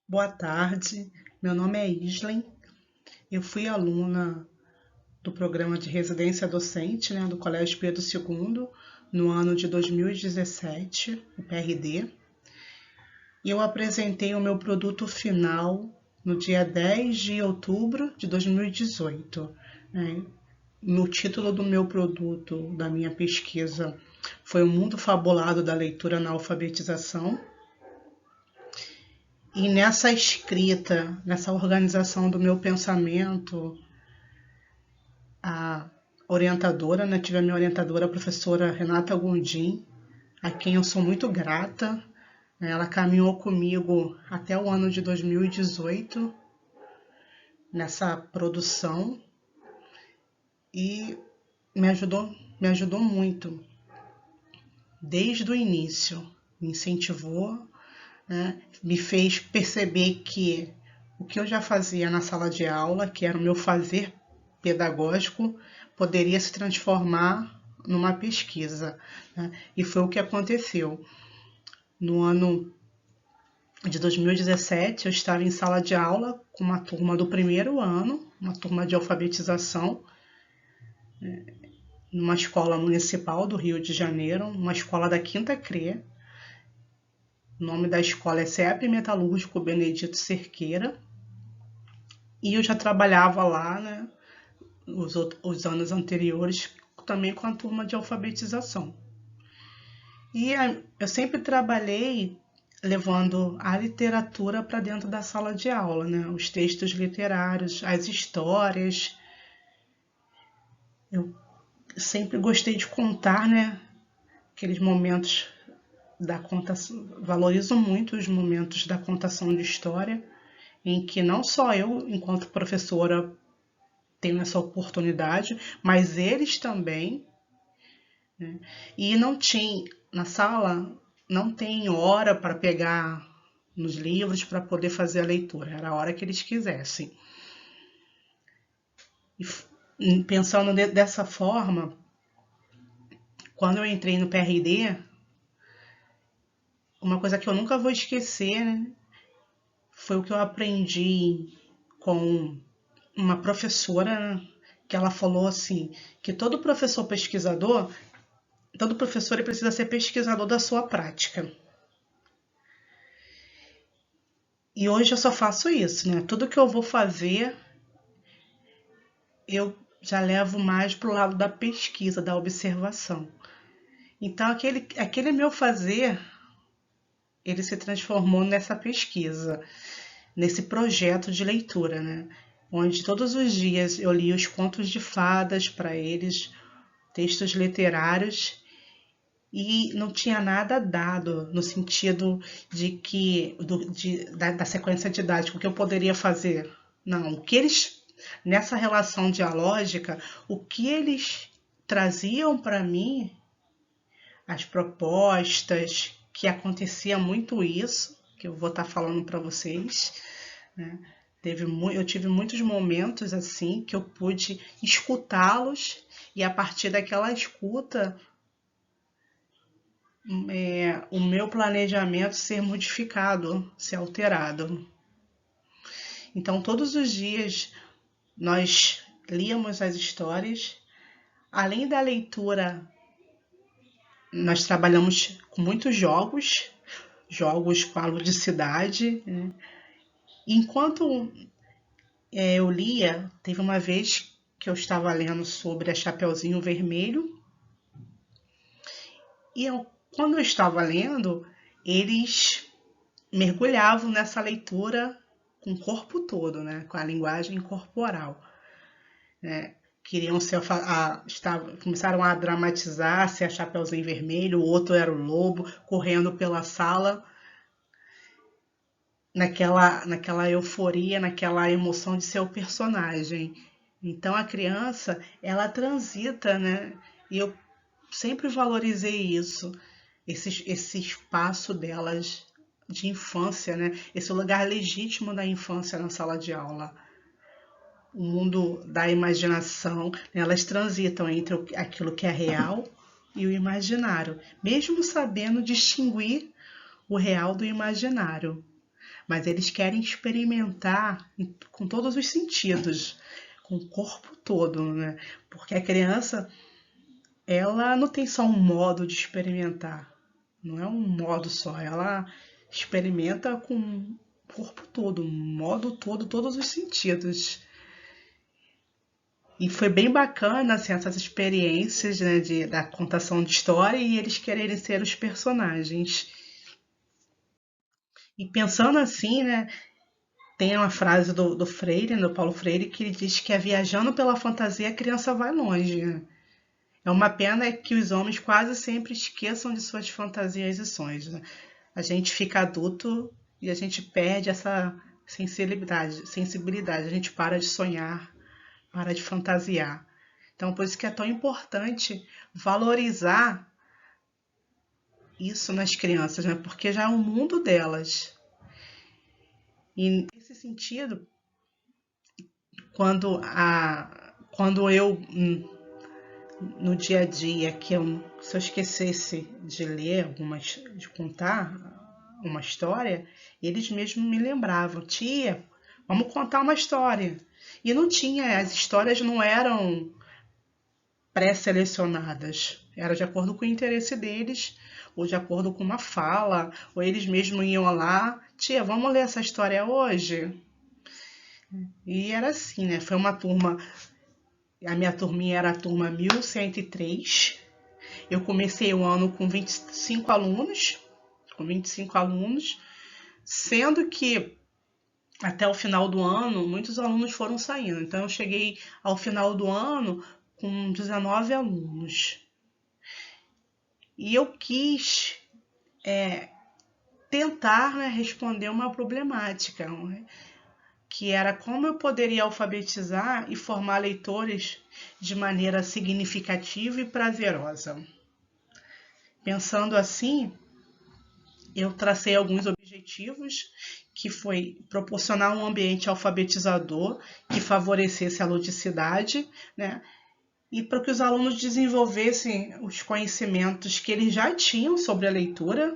Boa tarde, meu nome é Islen. Eu fui aluna do programa de residência docente, do Colégio Pedro II, no ano de 2017, o PRD, e eu apresentei o meu produto final no dia 10 de outubro de 2018. Né? No título do meu produto, da minha pesquisa, foi O Mundo Fabulado da Leitura na Alfabetização. E nessa escrita, nessa organização do meu pensamento, a orientadora, tive a minha orientadora, a professora Renata Gondim, a quem eu sou muito grata. Ela caminhou comigo até o ano de 2018 nessa produção e me ajudou muito desde o início, me incentivou, me fez perceber que o que eu já fazia na sala de aula, que era o meu fazer pedagógico, poderia se transformar numa pesquisa. E foi o que aconteceu. No ano de 2017, eu estava em sala de aula com uma turma do primeiro ano, uma turma de alfabetização, numa escola municipal do Rio de Janeiro, uma escola da Quinta CRE. O nome da escola é CEP Metalúrgico Benedito Cerqueira. E eu já trabalhava lá, os anos anteriores, também com a turma de alfabetização. E eu sempre trabalhei levando a literatura para dentro da sala de aula, os textos literários, as histórias. Eu sempre gostei de contar, aqueles momentos da contação, valorizo muito os momentos da contação de história, em que não só eu, enquanto professora, tenho essa oportunidade, mas eles também. E não tinha, na sala, não tem hora para pegar nos livros para poder fazer a leitura, era a hora que eles quisessem. E pensando dessa forma, quando eu entrei no PRD, uma coisa que eu nunca vou esquecer, foi o que eu aprendi com uma professora, que ela falou assim, que todo professor pesquisador, todo professor ele precisa ser pesquisador da sua prática. E hoje eu só faço isso, Tudo que eu vou fazer, eu já levo mais para o lado da pesquisa, da observação. Então, aquele meu fazer, ele se transformou nessa pesquisa, nesse projeto de leitura, onde todos os dias eu li os contos de fadas para eles, textos literários, e não tinha nada dado no sentido de que da sequência didática, o que eu poderia fazer. Não, o que eles, nessa relação dialógica, o que eles traziam para mim, as propostas, que acontecia muito isso, que eu vou estar falando para vocês, eu tive muitos momentos assim que eu pude escutá-los e a partir daquela escuta o meu planejamento ser modificado, ser alterado. Então, todos os dias nós líamos as histórias. Além da leitura, nós trabalhamos com muitos jogos com a ludicidade. Enquanto eu lia, teve uma vez que eu estava lendo sobre a Chapeuzinho Vermelho, e quando eu estava lendo, eles mergulhavam nessa leitura com o corpo todo, com a linguagem corporal. Queriam começaram a dramatizar se a Chapeuzinho Vermelho, o outro era o lobo, correndo pela sala, naquela euforia, naquela emoção de ser o personagem. Então a criança, ela transita, E eu sempre valorizei isso, esse espaço delas de infância, Esse lugar legítimo da infância na sala de aula. O mundo da imaginação, elas transitam entre aquilo que é real e o imaginário, mesmo sabendo distinguir o real do imaginário. mas eles querem experimentar com todos os sentidos, com o corpo todo, né? Porque a criança, ela não tem só um modo de experimentar, não é um modo só, ela experimenta com o corpo todo, um modo todo, todos os sentidos. E foi bem bacana assim, essas experiências, né, da contação de história e eles quererem ser os personagens. E pensando assim, né, tem uma frase do Freire, do Paulo Freire, que ele diz que é viajando pela fantasia a criança vai longe, né? É uma pena que os homens quase sempre esqueçam de suas fantasias e sonhos, né? A gente fica adulto e a gente perde essa sensibilidade. A gente para de sonhar, para de fantasiar. Então, por isso que é tão importante valorizar isso nas crianças, né? Porque já é o mundo delas. E nesse sentido, quando eu no dia a dia se eu esquecesse de ler de contar uma história, eles mesmos me lembravam, tia, vamos contar uma história. E não tinha, as histórias não eram pré-selecionadas, era de acordo com o interesse deles, ou de acordo com uma fala, ou eles mesmos iam lá, tia, vamos ler essa história hoje? E era assim, né? Foi uma turma, a minha turminha era a turma 1103. Eu comecei o ano com 25 alunos, sendo que até o final do ano, muitos alunos foram saindo. Então, eu cheguei ao final do ano com 19 alunos. E eu quis tentar, né, responder uma problemática, né, que era como eu poderia alfabetizar e formar leitores de maneira significativa e prazerosa. Pensando assim, eu tracei alguns objetivos, que foi proporcionar um ambiente alfabetizador que favorecesse a ludicidade, né? E para que os alunos desenvolvessem os conhecimentos que eles já tinham sobre a leitura,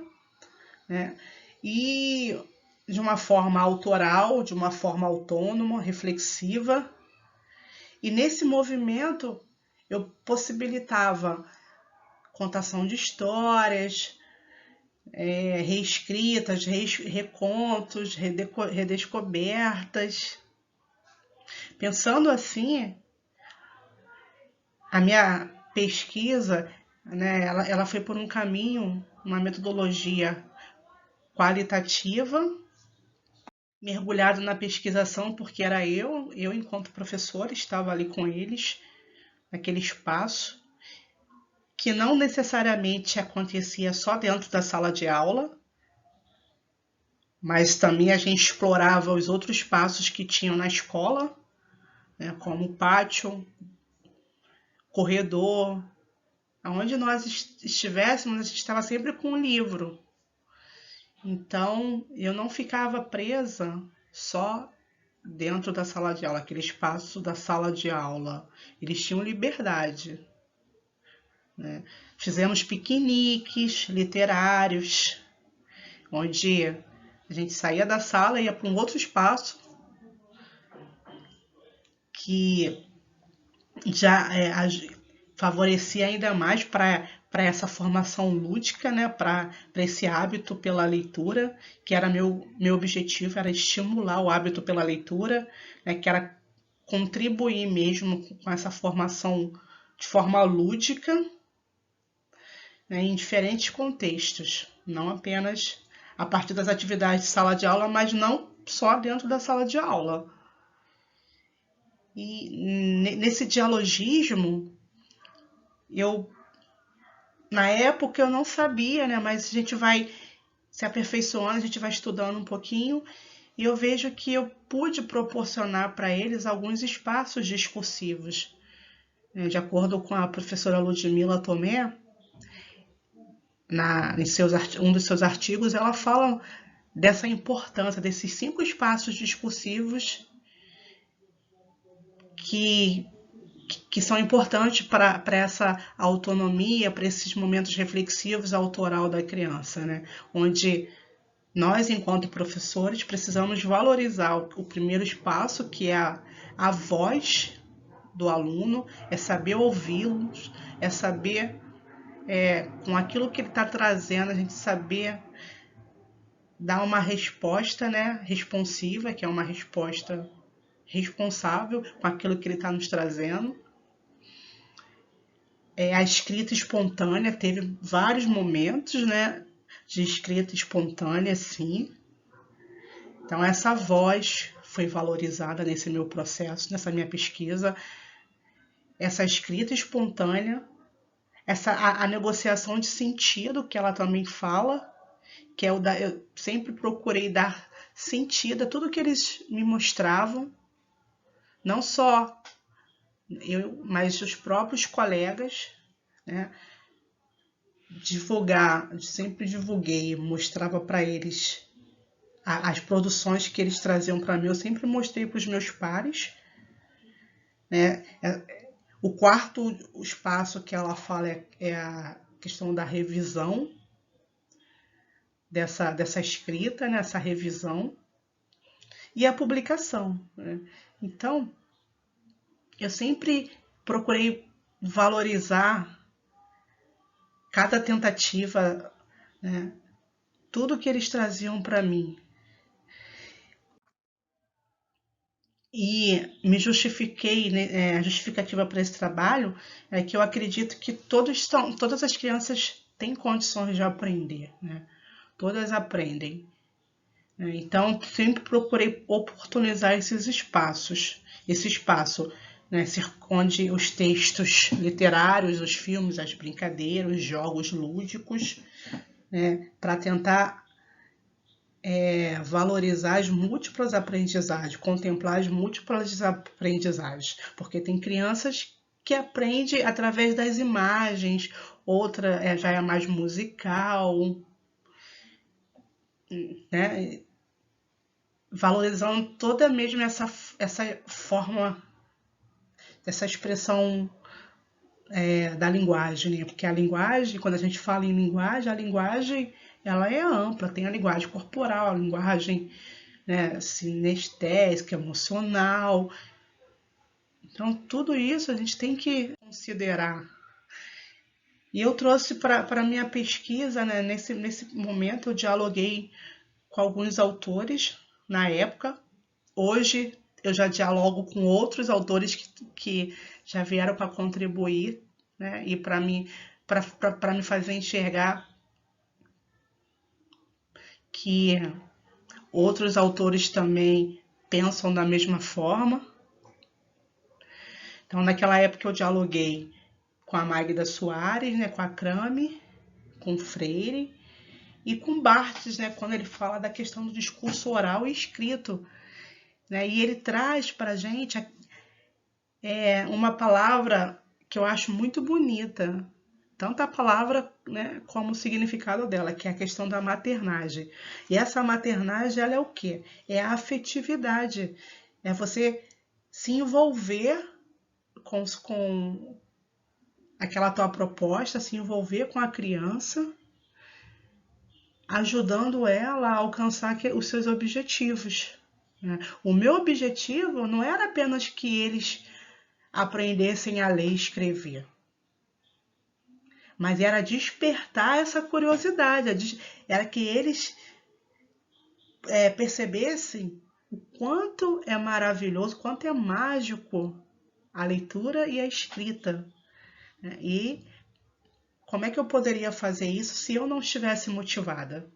né? E de uma forma autoral, de uma forma autônoma, reflexiva. E nesse movimento eu possibilitava contação de histórias, reescritas, recontos, redescobertas. Pensando assim, a minha pesquisa, né, ela foi por um caminho, uma metodologia qualitativa, mergulhado na pesquisação, porque era eu enquanto professora, estava ali com eles, naquele espaço, que não necessariamente acontecia só dentro da sala de aula, mas também a gente explorava os outros espaços que tinham na escola, né, como o pátio, corredor, aonde nós estivéssemos, a gente estava sempre com um livro. Então, eu não ficava presa só dentro da sala de aula, aquele espaço da sala de aula. Eles tinham liberdade, né? Fizemos piqueniques literários, onde a gente saía da sala e ia para um outro espaço que já favorecia ainda mais para essa formação lúdica, né? Para esse hábito pela leitura, que era meu objetivo, era estimular o hábito pela leitura, né? Que era contribuir mesmo com essa formação de forma lúdica, né? Em diferentes contextos, não apenas a partir das atividades de sala de aula, mas não só dentro da sala de aula. E nesse dialogismo, na época eu não sabia, né? Mas a gente vai se aperfeiçoando, a gente vai estudando um pouquinho, e eu vejo que eu pude proporcionar para eles alguns espaços discursivos. De acordo com a professora Ludmila Tomé, um dos seus artigos, ela fala dessa importância, desses 5 espaços discursivos que são importantes para essa autonomia, para esses momentos reflexivos autoral da criança, né? Onde Nós, enquanto professores, precisamos valorizar o primeiro espaço, que é a voz do aluno, é saber ouvi-los, é saber, com aquilo que ele está trazendo, a gente saber dar uma resposta, né, responsiva, que é uma resposta responsável com aquilo que ele está nos trazendo. A escrita espontânea, teve vários momentos, né, de escrita espontânea, sim. Então, essa voz foi valorizada nesse meu processo, nessa minha pesquisa. Essa escrita espontânea, a negociação de sentido que ela também fala, que é eu sempre procurei dar sentido a tudo que eles me mostravam, não só eu, mas os próprios colegas, né? Sempre divulguei, mostrava para eles as produções que eles traziam para mim, eu sempre mostrei para os meus pares, né? O quarto espaço que ela fala é a questão da revisão dessa escrita, né? Essa revisão e a publicação, né? Então, eu sempre procurei valorizar cada tentativa, né? Tudo que eles traziam para mim. E me justifiquei, né, a justificativa para esse trabalho é que eu acredito que todas as crianças têm condições de aprender, né? Todas aprendem. Né? Então, sempre procurei oportunizar esses espaços, esse espaço, né, onde os textos literários, os filmes, as brincadeiras, os jogos lúdicos, né, para tentar valorizar as múltiplas aprendizagens, contemplar as múltiplas aprendizagens, porque tem crianças que aprendem através das imagens, outra já é mais musical, né? Valorizando toda mesmo essa forma, essa expressão da linguagem, né? Porque a linguagem, quando a gente fala em linguagem, a linguagem ela é ampla, tem a linguagem corporal, a linguagem, né, sinestésica, emocional. Então, tudo isso a gente tem que considerar. E eu trouxe para a minha pesquisa, né, nesse momento, eu dialoguei com alguns autores na época. Hoje, eu já dialogo com outros autores que já vieram para contribuir, né, e para me fazer enxergar que outros autores também pensam da mesma forma. Então, naquela época eu dialoguei com a Magda Soares, né, com a Crame, com Freire e com Barthes, né, quando ele fala da questão do discurso oral e escrito. Né, e ele traz para a gente uma palavra que eu acho muito bonita, tanto a palavra, né, como o significado dela, que é a questão da maternagem. E essa maternagem, ela é o quê? É a afetividade, é você se envolver com aquela tua proposta, se envolver com a criança, ajudando ela a alcançar os seus objetivos. Né? O meu objetivo não era apenas que eles aprendessem a ler e escrever, mas era despertar essa curiosidade, era que eles percebessem o quanto é maravilhoso, o quanto é mágico a leitura e a escrita. Né? E como é que eu poderia fazer isso se eu não estivesse motivada?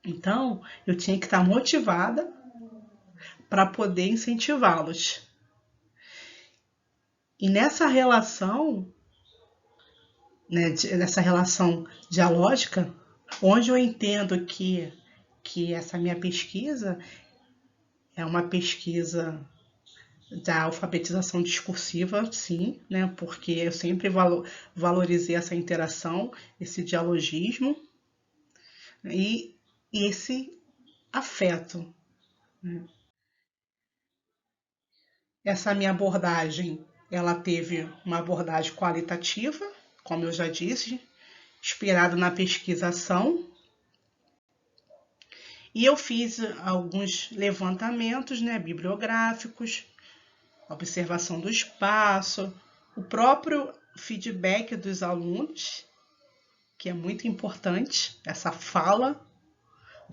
Então, eu tinha que estar motivada para poder incentivá-los. E nessa relação, né, nessa relação dialógica, onde eu entendo que essa minha pesquisa é uma pesquisa da alfabetização discursiva, sim, né, porque eu sempre valorizei essa interação, esse dialogismo e esse afeto. Né. Essa minha abordagem, ela teve uma abordagem qualitativa, como eu já disse, inspirado na pesquisação, E eu fiz alguns levantamentos, né, bibliográficos, observação do espaço, o próprio feedback dos alunos, que é muito importante, essa fala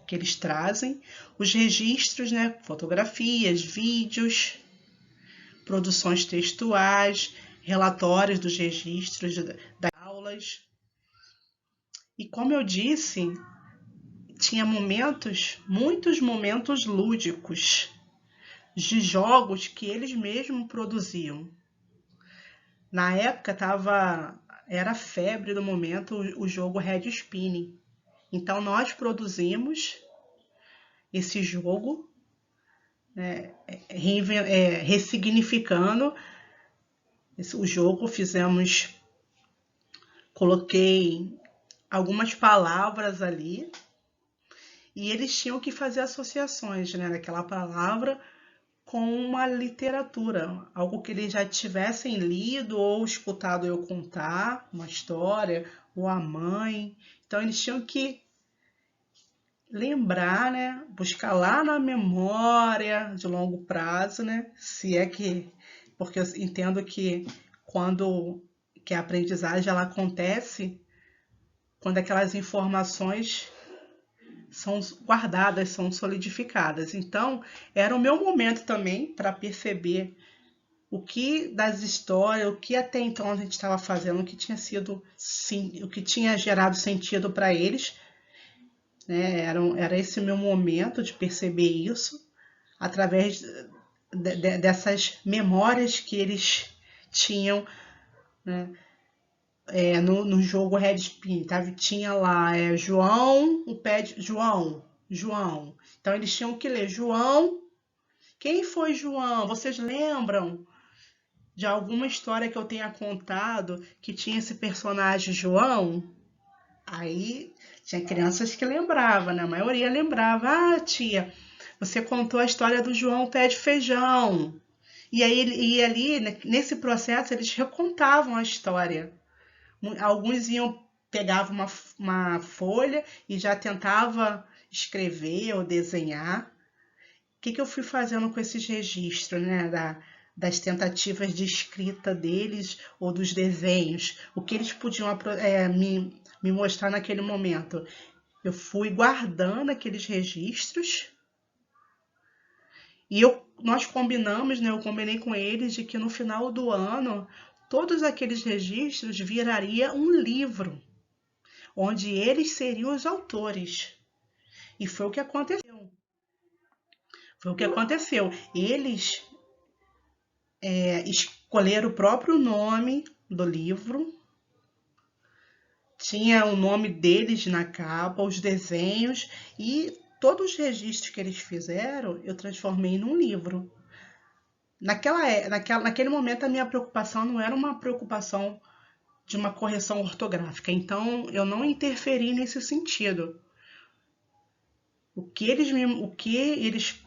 que eles trazem, os registros, né, fotografias, vídeos, produções textuais, relatórios dos registros das aulas. E como eu disse, tinha muitos momentos lúdicos, de jogos que eles mesmos produziam. Na época era febre do momento o jogo Red Spinning. Então nós produzimos esse jogo, ressignificando o jogo, coloquei algumas palavras ali e eles tinham que fazer associações, né, daquela palavra com uma literatura, algo que eles já tivessem lido ou escutado eu contar, uma história, ou a mãe. Então eles tinham que lembrar, né, buscar lá na memória de longo prazo, né, se é que, porque eu entendo que quando que a aprendizagem ela acontece quando aquelas informações são guardadas, são solidificadas. Então, era o meu momento também para perceber o que das histórias, o que até então a gente estava fazendo, o que tinha sido, sim, o que tinha gerado sentido para eles, né? Era esse meu momento de perceber isso através dessas memórias que eles tinham, né? No jogo Red Spin, tinha lá João, o pé de João. Então eles tinham que ler João. Quem foi João? Vocês lembram de alguma história que eu tenha contado que tinha esse personagem João? Aí tinha crianças que lembravam, né? A maioria lembrava. Ah, tia, você contou a história do João pé de feijão. E aí e ali, nesse processo, eles recontavam a história. Alguns pegavam uma folha e já tentava escrever ou desenhar. O que eu fui fazendo com esses registros, né? Das tentativas de escrita deles ou dos desenhos, o que eles podiam me mostrar naquele momento. Eu fui guardando aqueles registros e nós combinamos, né? Eu combinei com eles de que no final do ano todos aqueles registros viraria um livro, onde eles seriam os autores. E foi o que aconteceu. Foi o que aconteceu. Eles escolheram o próprio nome do livro, tinha o nome deles na capa, os desenhos e todos os registros que eles fizeram, eu transformei num livro. Naquele momento, a minha preocupação não era uma preocupação de uma correção ortográfica, então eu não interferi nesse sentido. O que eles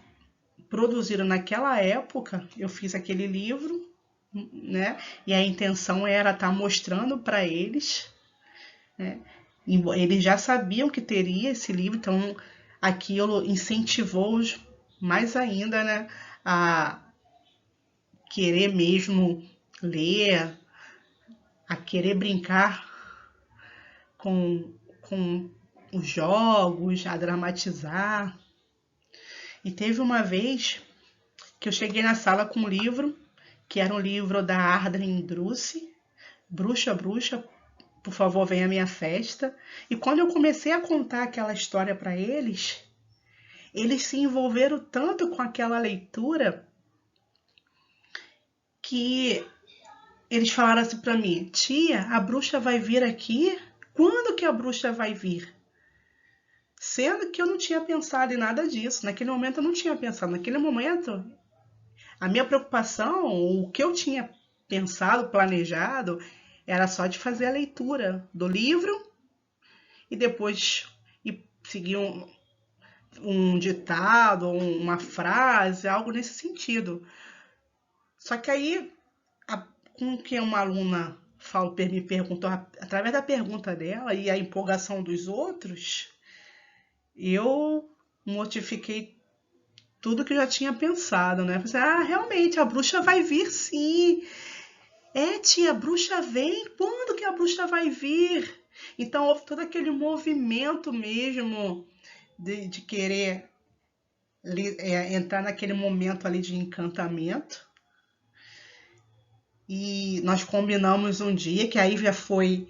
produziram naquela época, eu fiz aquele livro, né? E a intenção era estar mostrando para eles, né? Eles já sabiam que teria esse livro, então aquilo incentivou-os mais ainda, né? A querer mesmo ler, a querer brincar com os jogos, a dramatizar. E teve uma vez que eu cheguei na sala com um livro, que era um livro da Ardren Druce, Bruxa, Bruxa, por favor, venha à minha festa. E quando eu comecei a contar aquela história para eles, eles se envolveram tanto com aquela leitura que eles falaram assim para mim: tia, a bruxa vai vir aqui? Quando que a bruxa vai vir? Sendo que eu não tinha pensado em nada disso. Naquele momento eu não tinha pensado. Naquele momento, a minha preocupação, o que eu tinha pensado, planejado, era só de fazer a leitura do livro e depois seguir um ditado, uma frase, algo nesse sentido. Só que aí, com que uma aluna me perguntou, através da pergunta dela e a empolgação dos outros, eu modifiquei tudo que eu já tinha pensado, né? Pensei, ah, realmente, a bruxa vai vir sim. É, tia, a bruxa vem? Quando que a bruxa vai vir? Então houve todo aquele movimento mesmo de querer entrar naquele momento ali de encantamento. E nós combinamos um dia, que aí já foi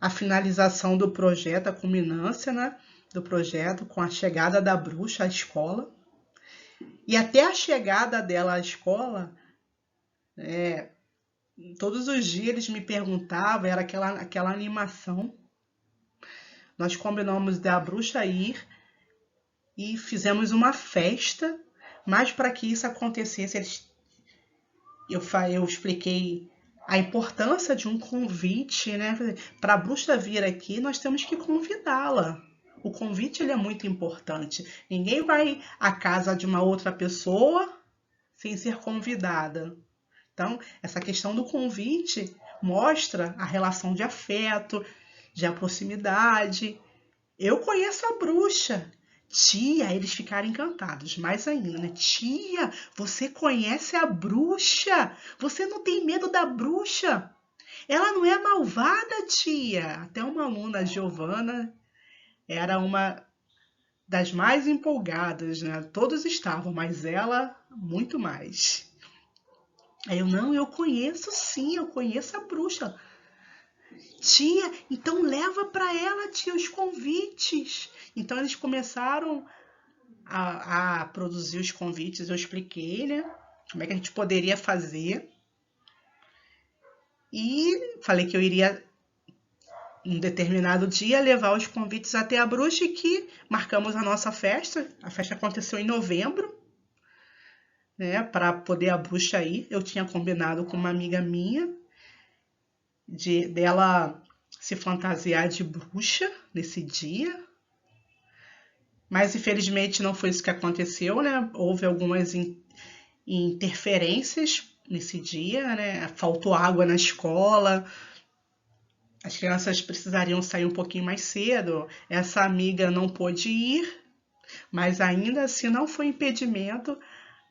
a finalização do projeto, a culminância, né, do projeto, com a chegada da bruxa à escola. E até a chegada dela à escola, todos os dias eles me perguntavam, era aquela animação. Nós combinamos da bruxa ir e fizemos uma festa, mas para que isso acontecesse, eu expliquei a importância de um convite, né? Para a bruxa vir aqui, nós temos que convidá-la. O convite ele é muito importante. Ninguém vai à casa de uma outra pessoa sem ser convidada. Então, essa questão do convite mostra a relação de afeto, de proximidade. Eu conheço a bruxa. Tia, eles ficaram encantados, mais ainda, né? Tia, você conhece a bruxa? Você não tem medo da bruxa? Ela não é malvada, tia. Até uma aluna, a Giovana, era uma das mais empolgadas, né? Todos estavam, mas ela muito mais. Aí eu conheço sim, eu conheço a bruxa. Tia, então leva para ela, tia, os convites. Então eles começaram a produzir os convites, eu expliquei, né? Como é que a gente poderia fazer. E falei que eu iria, um determinado dia, levar os convites até a bruxa e que marcamos a nossa festa. A festa aconteceu em novembro, né? Para poder a bruxa ir. Eu tinha combinado com uma amiga minha dela se fantasiar de bruxa nesse dia. Mas infelizmente não foi isso que aconteceu, né? Houve algumas interferências nesse dia, né? Faltou água na escola, as crianças precisariam sair um pouquinho mais cedo. Essa amiga não pôde ir, mas ainda assim não foi impedimento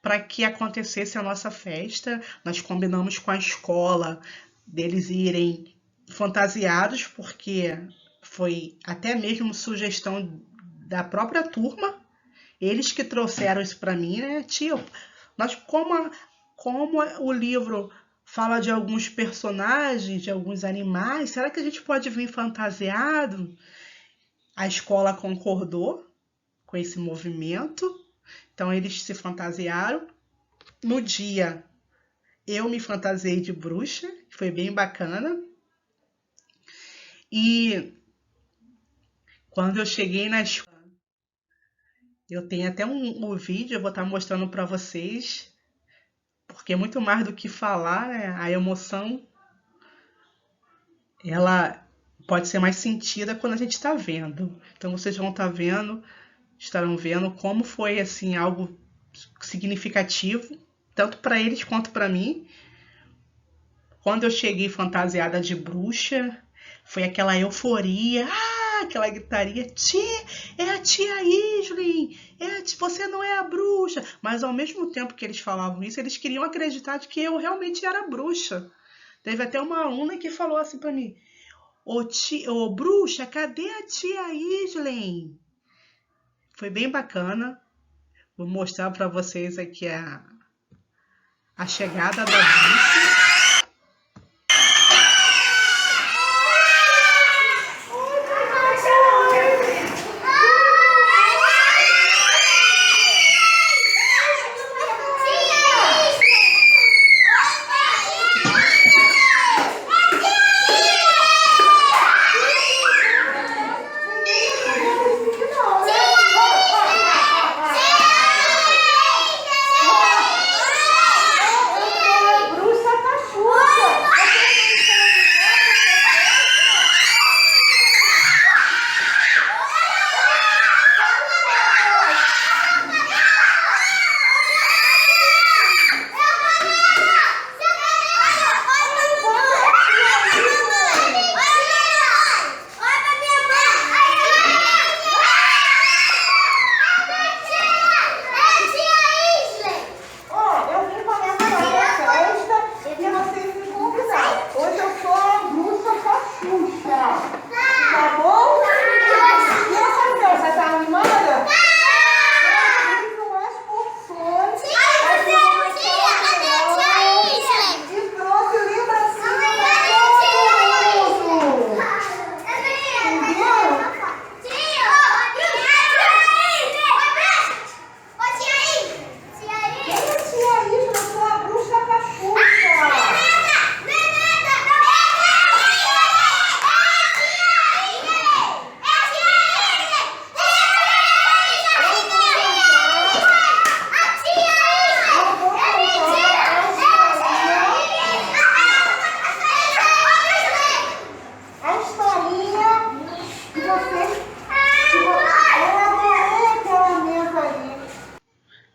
para que acontecesse a nossa festa. Nós combinamos com a escola deles irem fantasiados, porque foi até mesmo sugestão da própria turma. Eles que trouxeram isso para mim, né? Tio, nós, como o livro fala de alguns personagens, de alguns animais, será que a gente pode vir fantasiado? A escola concordou com esse movimento, então eles se fantasiaram. No dia, eu me fantasiei de bruxa, que foi bem bacana. E quando eu cheguei na escola, eu tenho até um vídeo, eu vou estar mostrando para vocês, porque é muito mais do que falar, né? A emoção, ela pode ser mais sentida quando a gente está vendo. Então vocês vão estarão vendo como foi assim algo significativo, tanto para eles quanto para mim. Quando eu cheguei fantasiada de bruxa, foi aquela euforia, aquela gritaria, tia, é a tia Isley, você não é a bruxa. Mas ao mesmo tempo que eles falavam isso, eles queriam acreditar de que eu realmente era bruxa. Teve até uma aluna que falou assim para mim, ô bruxa, cadê a tia Isley? Foi bem bacana. Vou mostrar para vocês aqui a chegada da bruxa.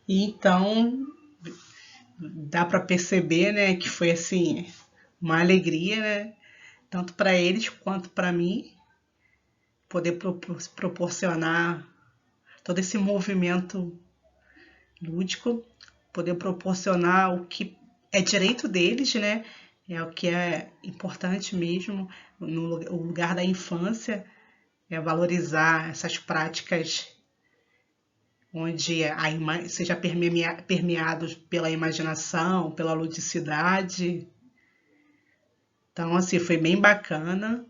E então dá para perceber, né, que foi assim uma alegria, né, tanto para eles quanto para mim, poder proporcionar todo esse movimento lúdico, poder proporcionar o que é direito deles, né? É o que é importante mesmo no lugar da infância, é valorizar essas práticas onde seja permeado pela imaginação, pela ludicidade. Então, assim, foi bem bacana.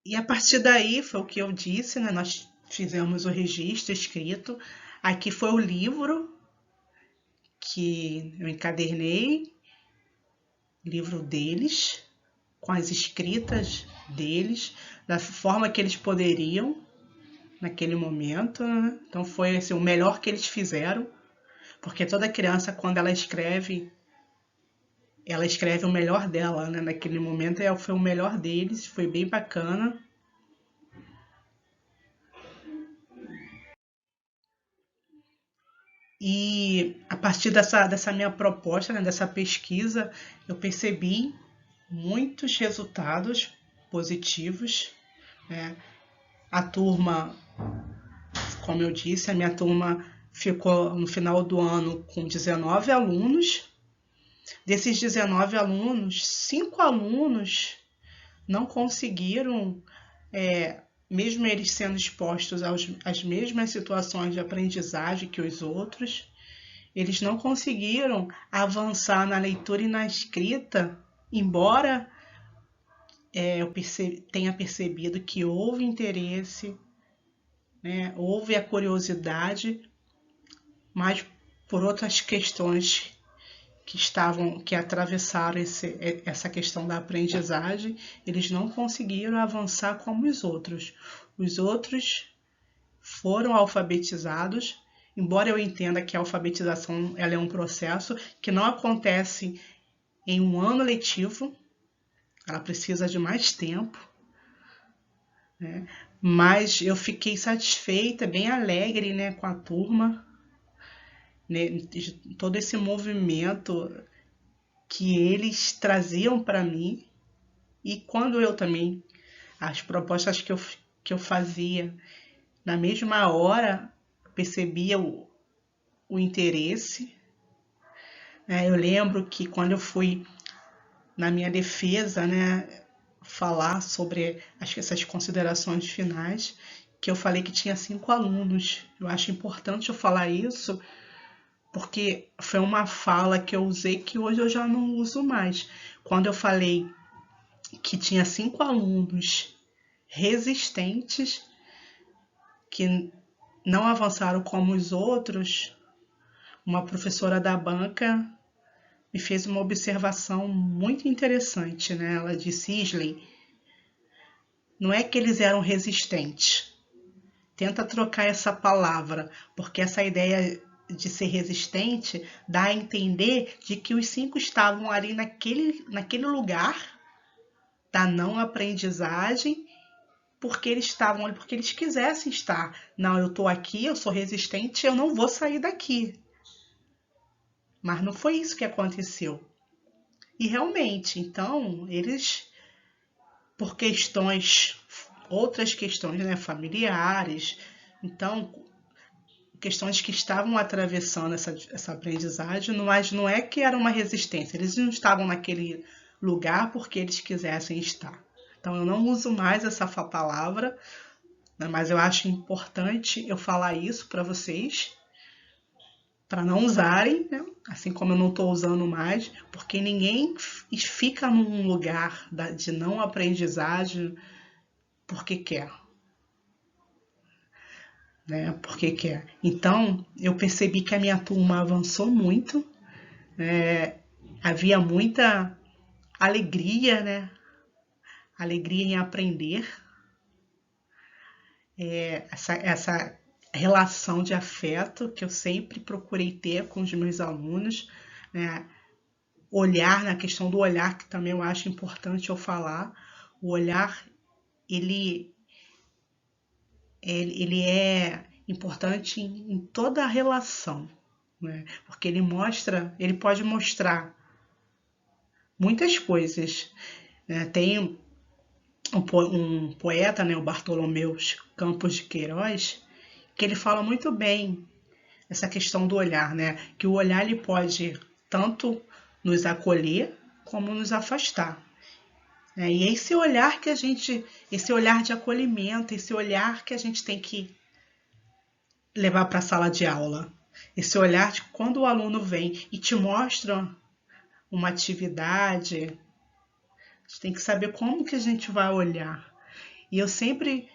E a partir daí foi o que eu disse, né? Nós fizemos o registro escrito. Aqui foi o livro que eu encadernei, livro deles, com as escritas deles, da forma que eles poderiam naquele momento, né? Então foi assim, o melhor que eles fizeram, porque toda criança, quando ela escreve o melhor dela, né? Naquele momento foi o melhor deles, foi bem bacana. E a partir dessa minha proposta, né, dessa pesquisa, eu percebi muitos resultados positivos, né? A turma, como eu disse, a minha turma ficou no final do ano com 19 alunos. Desses 19 alunos, 5 alunos não conseguiram, mesmo eles sendo expostos às mesmas situações de aprendizagem que os outros, eles não conseguiram avançar na leitura e na escrita, embora eu tenha percebido que houve interesse, né, houve a curiosidade, mas por outras questões que atravessaram essa questão da aprendizagem, eles não conseguiram avançar como os outros. Os outros foram alfabetizados, embora eu entenda que a alfabetização ela é um processo que não acontece em um ano letivo, ela precisa de mais tempo, né? Mas eu fiquei satisfeita, bem alegre, né, com a turma, né, de todo esse movimento que eles traziam para mim, e quando eu também as propostas que eu fazia, na mesma hora, percebia o interesse. Eu lembro que quando eu fui na minha defesa, né, falar sobre essas considerações finais, que eu falei que tinha 5 alunos. Eu acho importante eu falar isso, porque foi uma fala que eu usei que hoje eu já não uso mais. Quando eu falei que tinha 5 alunos resistentes, que não avançaram como os outros, uma professora da banca me fez uma observação muito interessante, né? Ela disse: Isley, não é que eles eram resistentes. Tenta trocar essa palavra, porque essa ideia de ser resistente dá a entender de que os 5 estavam ali naquele lugar da não aprendizagem, porque eles estavam ali, porque eles quisessem estar. Não, eu estou aqui, eu sou resistente, eu não vou sair daqui. Mas não foi isso que aconteceu. E realmente, então, eles, por outras questões, né, familiares, então, questões que estavam atravessando essa aprendizagem, mas não é que era uma resistência, eles não estavam naquele lugar porque eles quisessem estar. Então, eu não uso mais essa palavra, né, mas eu acho importante eu falar isso para vocês, para não usarem, né? Assim como eu não estou usando mais, porque ninguém fica num lugar de não aprendizagem porque quer, né? Porque quer. Então, eu percebi que a minha turma avançou muito, havia muita alegria, né? Alegria em aprender, essa relação de afeto que eu sempre procurei ter com os meus alunos, né? Olhar, na questão do olhar, que também eu acho importante eu falar, o olhar, ele é importante em toda a relação, né? Porque ele pode mostrar muitas coisas, né? Tem um poeta, né, o Bartolomeu Campos de Queiroz, que ele fala muito bem essa questão do olhar, né? Que o olhar ele pode tanto nos acolher como nos afastar. E esse olhar esse olhar de acolhimento, esse olhar que a gente tem que levar para a sala de aula. Esse olhar de quando o aluno vem e te mostra uma atividade, a gente tem que saber como que a gente vai olhar. E eu sempre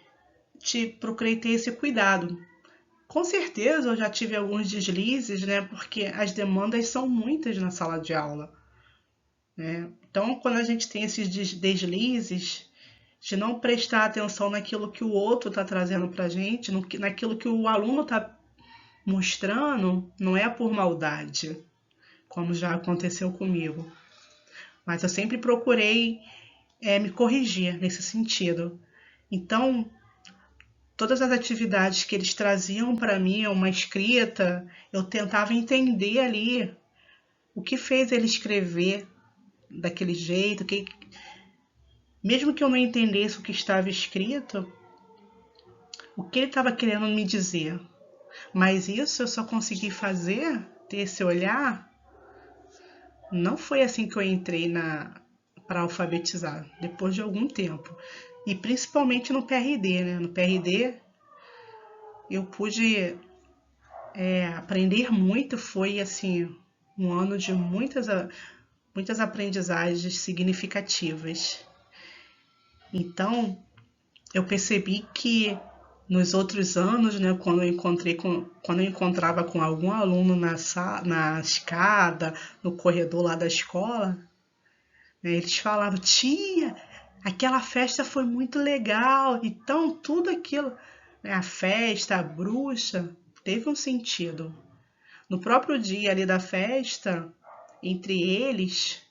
procurei ter esse cuidado. Com certeza eu já tive alguns deslizes, né? Porque as demandas são muitas na sala de aula, né? Então, quando a gente tem esses deslizes, de não prestar atenção naquilo que o outro está trazendo para a gente, naquilo que o aluno está mostrando, não é por maldade, como já aconteceu comigo. Mas eu sempre procurei me corrigir nesse sentido. Então, todas as atividades que eles traziam para mim, uma escrita, eu tentava entender ali o que fez ele escrever daquele jeito, mesmo que eu não entendesse o que estava escrito, o que ele estava querendo me dizer. Mas isso eu só consegui fazer, ter esse olhar, não foi assim que eu entrei para alfabetizar, depois de algum tempo. E principalmente no PRD, né? No PRD eu pude aprender muito, foi assim um ano de muitas aprendizagens significativas. Então, eu percebi que nos outros anos, né, quando eu encontrava com algum aluno na escada, no corredor lá da escola, né, eles falavam: tia, aquela festa foi muito legal. Então, tudo aquilo, né, a festa, a bruxa, teve um sentido. No próprio dia ali da festa, entre eles,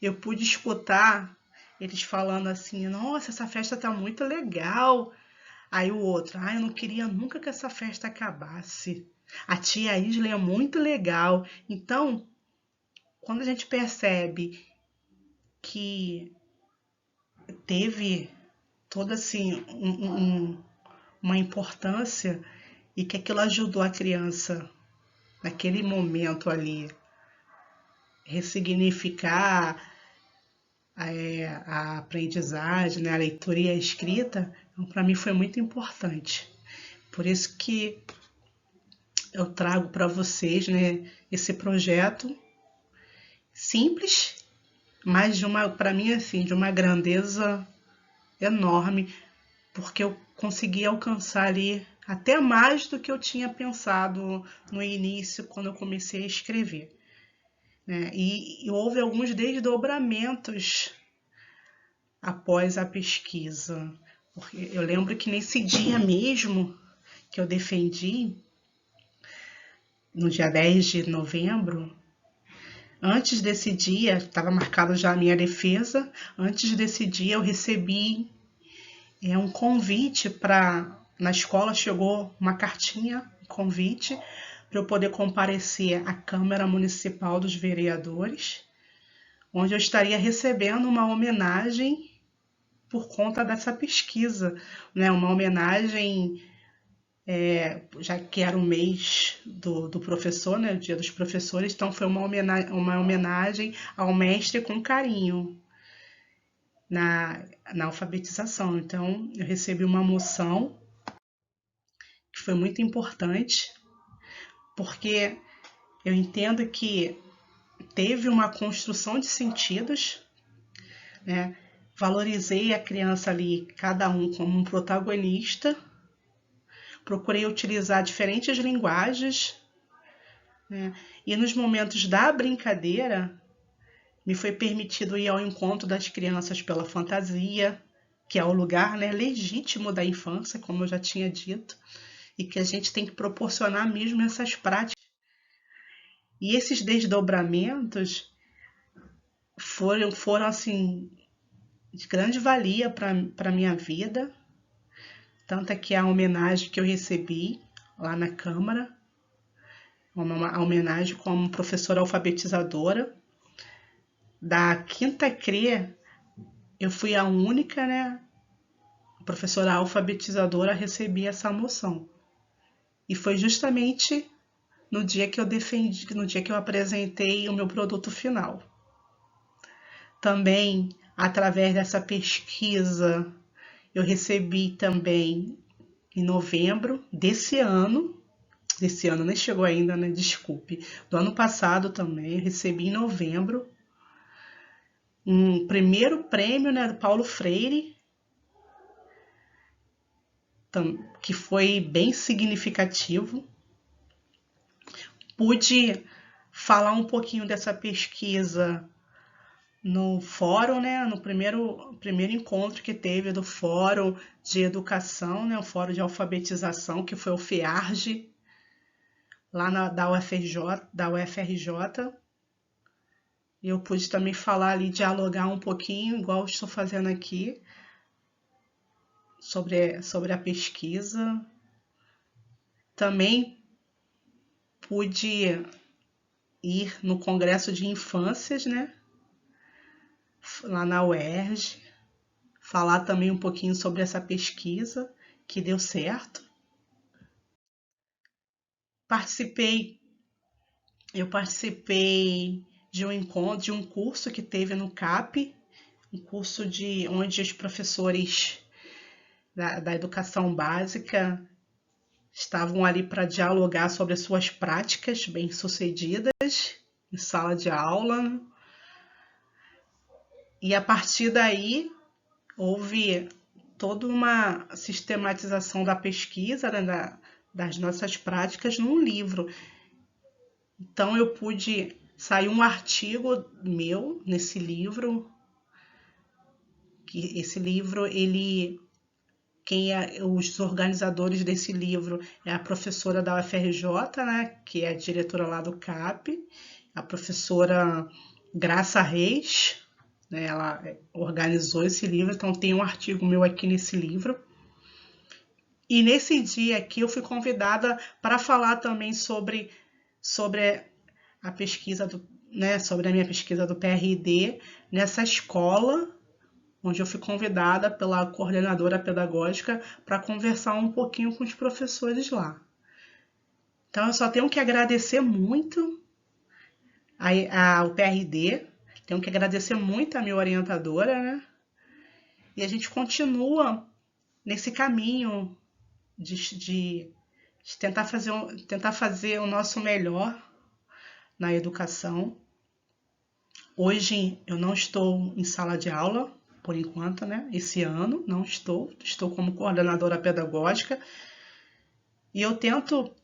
eu pude escutar eles falando assim: nossa, essa festa tá muito legal. Aí o outro: eu não queria nunca que essa festa acabasse. A tia Isla é muito legal. Então, quando a gente percebe que teve toda assim uma importância e que aquilo ajudou a criança naquele momento ali ressignificar a aprendizagem, né, a leitura e a escrita, então, para mim foi muito importante. Por isso que eu trago para vocês, né, esse projeto simples, mas para mim assim, de uma grandeza enorme, porque eu consegui alcançar ali até mais do que eu tinha pensado no início, quando eu comecei a escrever, né? E houve alguns desdobramentos após a pesquisa. Porque eu lembro que nesse dia mesmo que eu defendi, no dia 10 de novembro, antes desse dia, estava marcado já a minha defesa, antes desse dia eu recebi um convite para... Na escola chegou uma cartinha, um convite, para eu poder comparecer à Câmara Municipal dos Vereadores, onde eu estaria recebendo uma homenagem por conta dessa pesquisa, né? Uma homenagem, já que era o mês do professor, né? O Dia dos Professores, então foi uma homenagem ao mestre com carinho na alfabetização. Então eu recebi uma moção que foi muito importante, porque eu entendo que teve uma construção de sentidos, né? Valorizei a criança ali, cada um como um protagonista, procurei utilizar diferentes linguagens, né? E nos momentos da brincadeira, me foi permitido ir ao encontro das crianças pela fantasia, que é o lugar, né, legítimo da infância, como eu já tinha dito, e que a gente tem que proporcionar mesmo essas práticas. E esses desdobramentos foram assim, de grande valia para a minha vida, tanto é que a homenagem que eu recebi lá na Câmara, uma homenagem como professora alfabetizadora, da quinta CRE, eu fui a única, né, professora alfabetizadora a receber essa moção. E foi justamente no dia que eu defendi, no dia que eu apresentei o meu produto final. Também, através dessa pesquisa, eu recebi também em novembro desse ano nem chegou ainda, né? Desculpe. Do ano passado também, eu recebi em novembro um primeiro prêmio, né, do Paulo Freire, que foi bem significativo. Pude falar um pouquinho dessa pesquisa no fórum, né, no primeiro encontro que teve do Fórum de Educação, né, o Fórum de Alfabetização, que foi o FEARJ, lá da UFRJ. Eu pude também falar ali, dialogar um pouquinho, igual estou fazendo aqui, sobre a pesquisa. Também pude ir no Congresso de Infâncias, né, lá na UERJ, falar também um pouquinho sobre essa pesquisa que deu certo. Eu participei de um encontro, de um curso que teve no CAP, um curso onde os professores da educação básica estavam ali para dialogar sobre as suas práticas bem-sucedidas em sala de aula. E a partir daí houve toda uma sistematização da pesquisa, né, das nossas práticas num livro. Então eu pude sair um artigo meu nesse livro, que esse livro, os organizadores desse livro é a professora da UFRJ, né, que é a diretora lá do CAP, a professora Graça Reis, né, ela organizou esse livro, então tem um artigo meu aqui nesse livro. E nesse dia aqui eu fui convidada para falar também sobre a pesquisa sobre a minha pesquisa do PRD nessa escola onde eu fui convidada pela coordenadora pedagógica para conversar um pouquinho com os professores lá. Então, eu só tenho que agradecer muito ao PRD, tenho que agradecer muito a minha orientadora, né? E a gente continua nesse caminho de tentar fazer o nosso melhor na educação. Hoje eu não estou em sala de aula, por enquanto, né? Esse ano não estou como coordenadora pedagógica e eu tento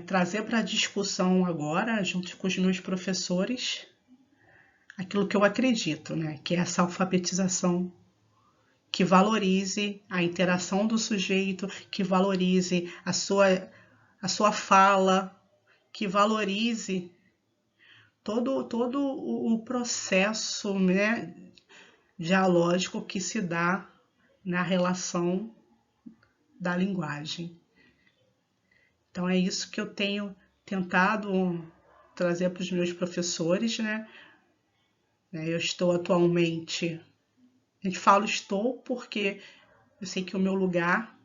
trazer para a discussão agora, junto com os meus professores, aquilo que eu acredito, né? Que é essa alfabetização que valorize a interação do sujeito, que valorize a sua fala, que valorize todo o processo, né, dialógico que se dá na relação da linguagem. Então é isso que eu tenho tentado trazer para os meus professores, né? Eu estou atualmente, a gente fala estou porque eu sei que o meu lugar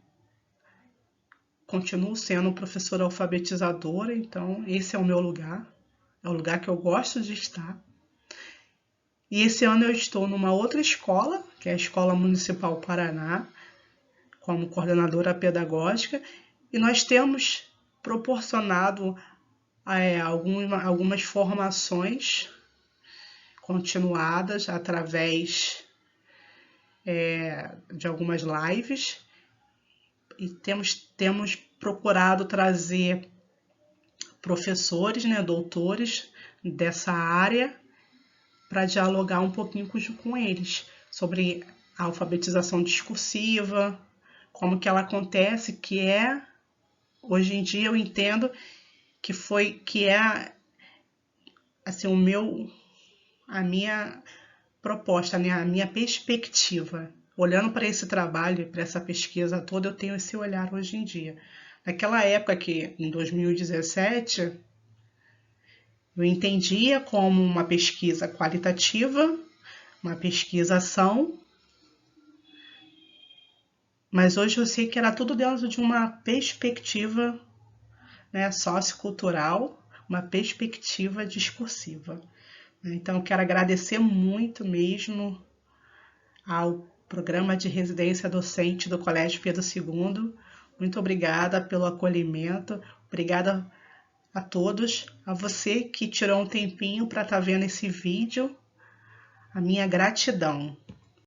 continuo sendo professora alfabetizadora, então esse é o meu lugar, é o lugar que eu gosto de estar. E esse ano eu estou numa outra escola, que é a Escola Municipal Paraná, como coordenadora pedagógica, e nós temos proporcionado algumas formações continuadas através de algumas lives, e temos procurado trazer professores, né, doutores dessa área, para dialogar um pouquinho com eles sobre a alfabetização discursiva, como que ela acontece, que hoje em dia eu entendo que é assim a minha proposta, né, a minha perspectiva. Olhando para esse trabalho, para essa pesquisa toda, eu tenho esse olhar hoje em dia. Naquela época que, em 2017, eu entendia como uma pesquisa qualitativa, uma pesquisação, mas hoje eu sei que era tudo dentro de uma perspectiva, né, sociocultural, uma perspectiva discursiva. Então, eu quero agradecer muito mesmo ao Programa de Residência Docente do Colégio Pedro II. Muito obrigada pelo acolhimento, obrigada a todos, a você que tirou um tempinho para estar vendo esse vídeo, a minha gratidão.